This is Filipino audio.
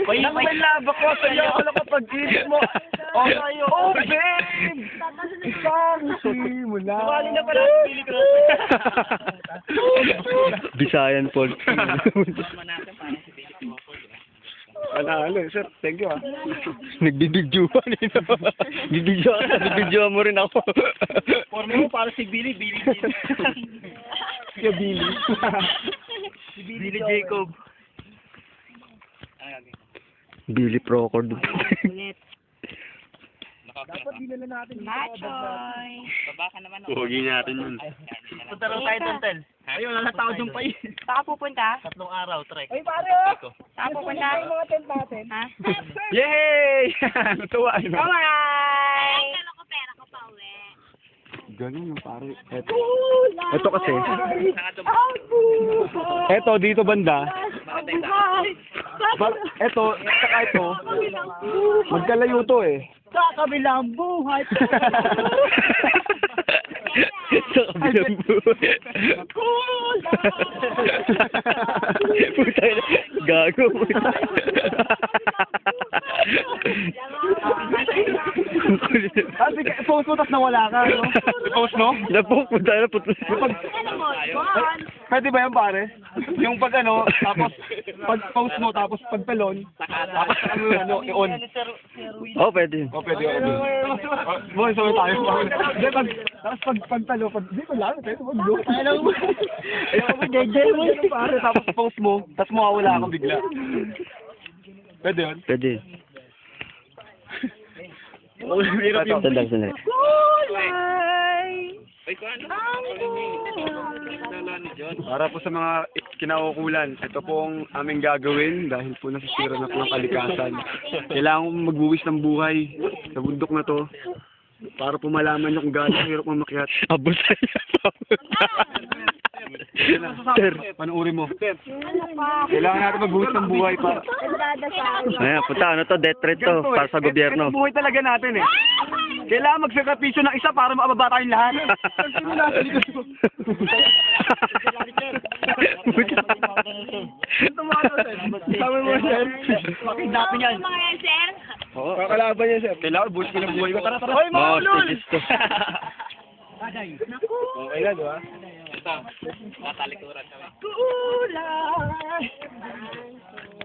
May laba ko sa'yo. Wala ka pag-ibig mo. Oh, sa'yo. Oh, babe! Isang simula. Wali na pala si Billy Cruz. Bisayan, Paul. Panalo, sir. Thank you, Nagbibidyoan eh. Nagbibidyoan mo rin ako. Forma mo para si Billy. Billy. Si Billy. Billy Jacob. Billy Procord. Dapat dinala natin. Machoy. Baba naman. Huwagi natin yun. Punta lang tayo doon, Tel. Ayun, nalatao dyan pa yun. Saan ka pupunta? 3 araw, trek. Ay, pare, Saan ka pupunta? yung mga tent natin. Ha? Yay! Natuwa, no? Bye! Ganun yung pare. Ito kasi. Ito, dito banda. Ito, saka ito. Magkalayo to eh. Sa kabilang buhay. Sa kabilang buhay. Puta na. Gago. Sabi ka, post mo, tapos nawala ka, no? Post, no? Napost mo tayo. Pwede ba yan, pare? Yung pag ano, tapos pag post mo, tapos pag talon, tapos ano, i-on. Oh, pwede. O, pwede. Boy, sabay tayo. Hindi, tapos pag talo, di ko lang, pwede mo, bro. Ayaw mo. Ayaw mo, JJ mo. Pare, tapos post mo, tapos mawawala ka bigla. Pwede yun? Pwede. Hirap yung... Sandali. Para po sa mga kinaukulan, ito po ang aming gagawin dahil po nasisira na po ang kalikasan. Kailangan kong magbuwis ng buhay sa bundok na to para po malaman nyo kung gaano hirap mamakyat. Abusay na. Sir, panuuri mo. Kailangan natin magbuwis ng buhay para... Ayan, punta. Ano to? Death threat to. Para sa gobyerno. Ito buhay talaga natin eh. Kailangan magsakripisyo ng isa para maababa tayong lahat. Sabi mo, sir. Makidapin yan. Oo. Kakalaban yan, sir. Kailangan buwis ko ng buhay ko. Tara. Hoy, mga Oo, ulol! stages to. Okay na, di ba? Ito, natalikuran kami. Kulay.